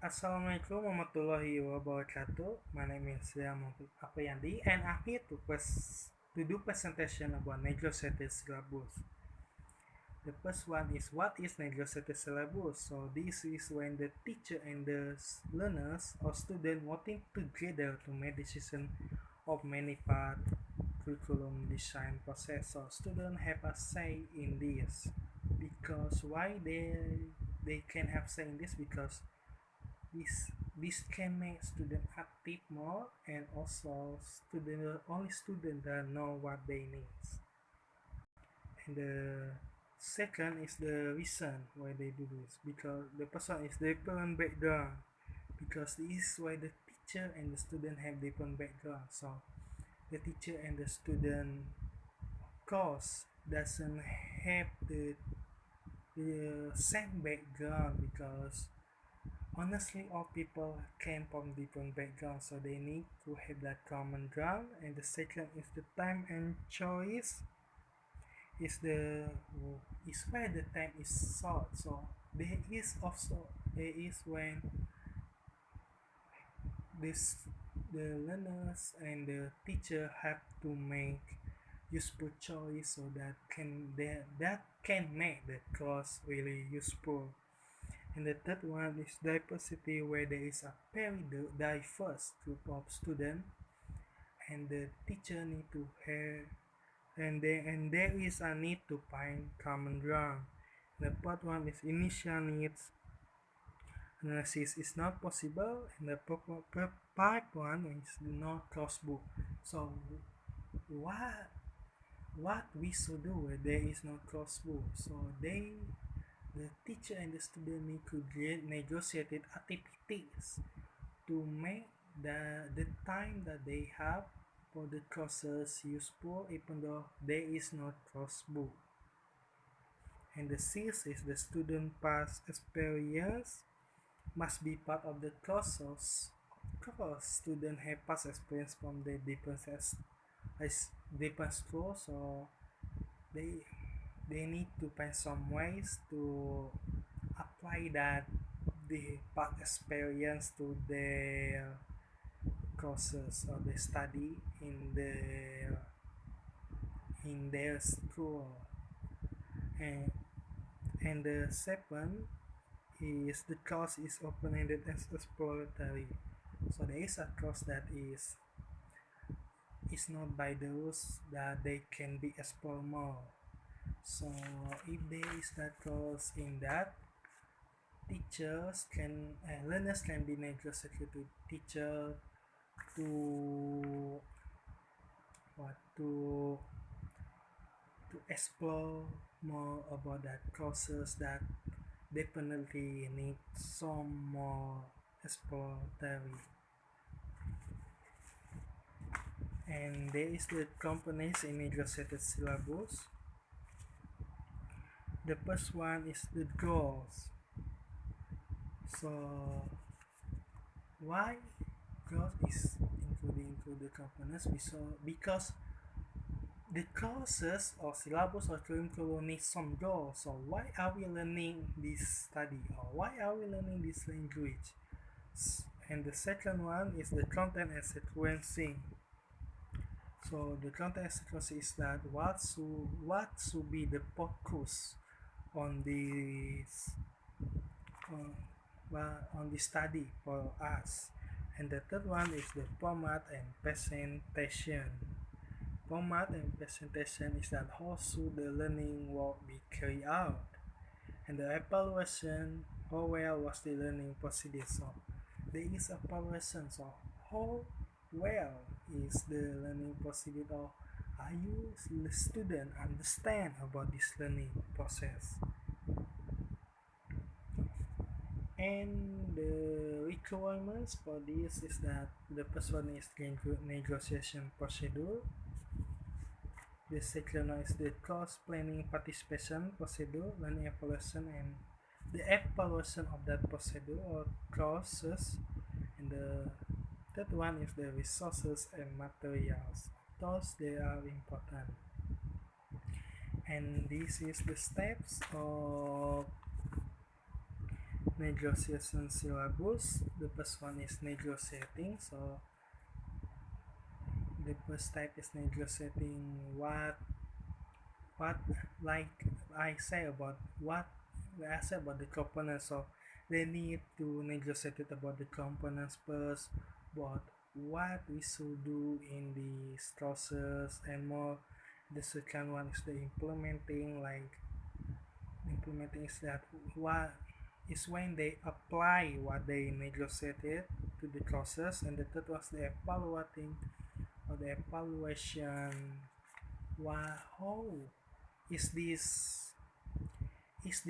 Assalamualaikum warahmatullahi wabarakatuh. My name is Apriyandi, and I'm here to do presentation about negotiated syllabus. The first one is what is negotiated syllabus. So this is when the teacher and the learners or student working together to make decision of many part curriculum design process. So students have a say in this because why they can have say in this because this this can make student active more, and also only student that know what they need. And the second is the reason why they do this, because the person is different background, because this is why the teacher and the student have different background. So the teacher and the student course doesn't have the same background, because honestly all people came from different backgrounds, so they need to have that common ground. And the second is the time and choice is where the time is short. So there is when this the learners and the teacher have to make useful choice, so that can make the course really useful. And the third one is diversity, where there is a very diverse group of students, and the teacher need to have, and there is a need to find common ground. The fourth one is initial needs analysis is not possible, and the part one is not closed book. So what we should do when there is no closed book? So the teacher and the student need to create negotiated activities to make the time that they have for the courses useful, even though there is no closed book. And the sixth is the student past experience must be part of the courses. Of course, students have past experience from the different schools, so they they need to find some ways to apply that the past experience to their courses or the study in their school. And the seventh is the course is open-ended as exploratory. So there is a course that is not by the rules, that they can be explored more. So if there is that course in that, learners can be negotiated to teacher to what to explore more about that courses that definitely need some more exploratory. And there is the components in negotiated syllabus. The first one is the goals. So why goals is included the components? Because the courses or syllabus or curriculum need some goals. So why are we learning this study, or why are we learning this language? And the second one is the content and sequencing. So the content and sequencing is that what should be the focus on this on the study for us. And the third one is the format and presentation. Format and presentation is that how should the learning work be carried out. And the evaluation, how well was the learning proceeded. So there is evaluation, so how well is the learning proceeded, or are you the student understand about this learning process. And the requirements for this is that the first one is the negotiation procedure. The second one is the course planning participation procedure, learning evaluation, and the evaluation of that procedure or courses. And the third one is the resources and materials. Those they are important. And this is the steps of negotiation syllabus. The first one is negotiating. So the first type is negotiating what like I say about what I say about the components. So they need to negotiate it about the components first, but what we should do in the process and more. The second one is the implementing. Like implementing is that what is when they apply what they negotiated to the process, and the third was the evaluating or the evaluation. How is this is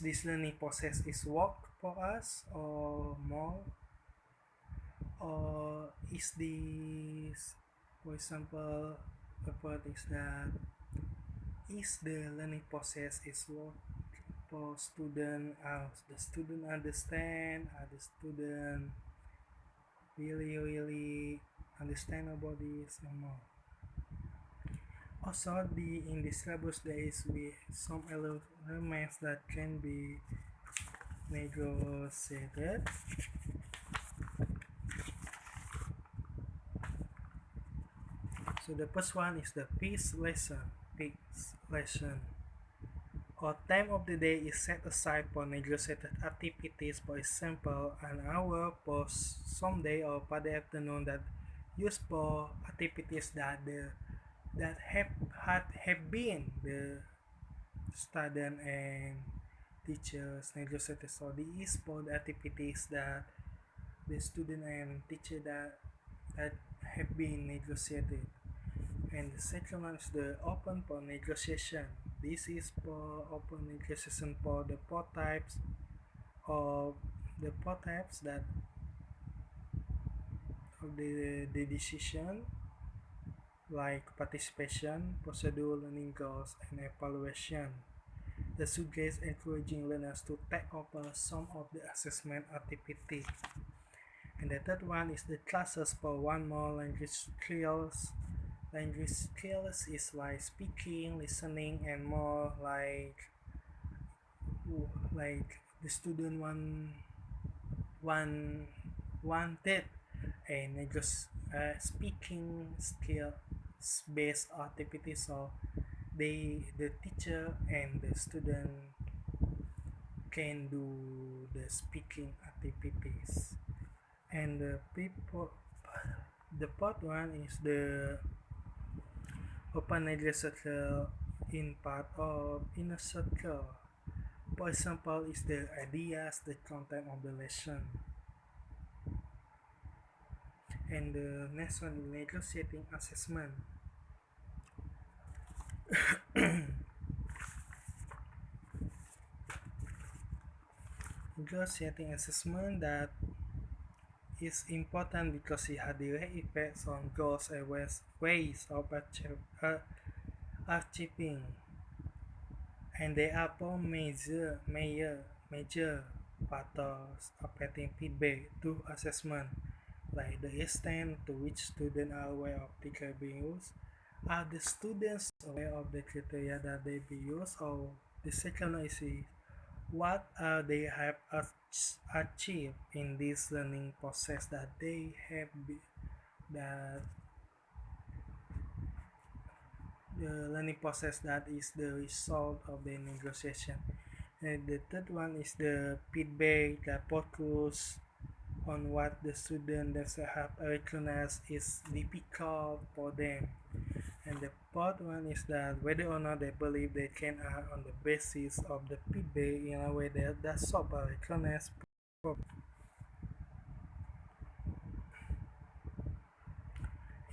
this learning process is work for us or more, or is this, for example, the part is that is the learning process is work for student, the student understand, the student really understand about this and more. Also, in the syllabus there is some elements that can be negotiated. So the first one is the peace lesson. Or time of the day is set aside for negotiated activities. For example, an hour for Sunday or for the afternoon that used for activities that have been the student and teachers negotiated. So these for the activities that the student and teacher that have been negotiated. And the second one is the open for negotiation. This is for open negotiation for the four types that of the decision, like participation, procedure, learning goals, and evaluation. The suggest encouraging learners to take over some of the assessment activity. And the third one is the classes for one more language skills. Language skills is like speaking, listening, and more like the student wanted a speaking skill based activity. So the teacher and the student can do the speaking activities. And the part one is the open a circle in part of inner circle. For example, is the ideas, the content of the lesson. And the next one is negotiating assessment. Negotiating assessment that is important because it has direct effects on goals and ways of achieving, and there are four major factors affecting feedback to assessment, like the extent to which students are aware of the criteria being used. Are the students aware of the criteria that they be used? Or the second is what they have achieved in this learning process that they have that the learning process that is the result of the negotiation. And the third one is the feedback that focus on what the student have recognized is difficult for them. And the fourth one is that whether or not they believe they can act on the basis of the feedback in a way that solve a recognized problem.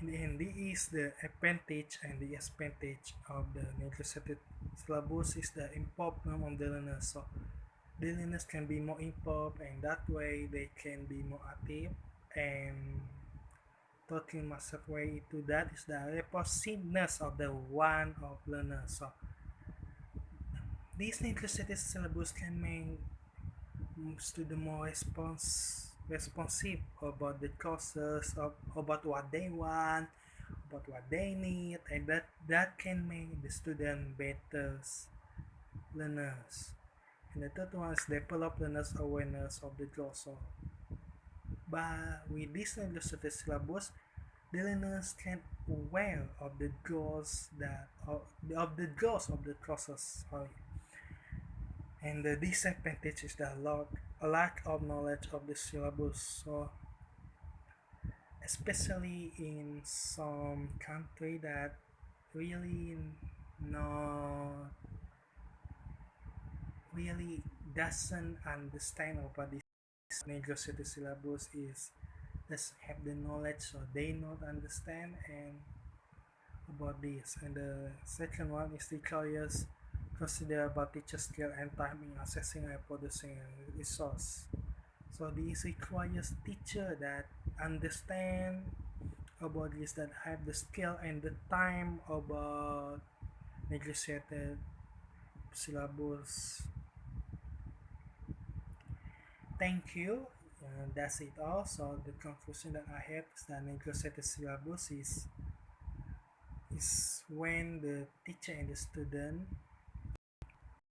And this is the advantage and the disadvantage of the negotiated syllabus is the involvement of the learners. So the learners can be more involved, and that way they can be more active. And talking myself way to that is the responsiveness of the one of learners. So this negotiated syllabus can make students more responsive about the courses, about what they want, about what they need, and that can make the student better learners. And the third one is develop learners' awareness of the goals. So, with this negotiated syllabus, the learners can aware of the goals of the goals of the courses. Sorry. And the disadvantage is the lack of knowledge of the syllabus. So, especially in some country that really not really doesn't understand about this negotiated syllabus is doesn't have the knowledge, so they not understand and about this. And the second one is the curious consider about teacher skill and time in assessing and producing a resource. So this requires teacher that understand about this, that have the skill and the time about negotiated syllabus. Thank you. That's it all. So the conclusion that I have is that negotiated syllabus is when the teacher and the student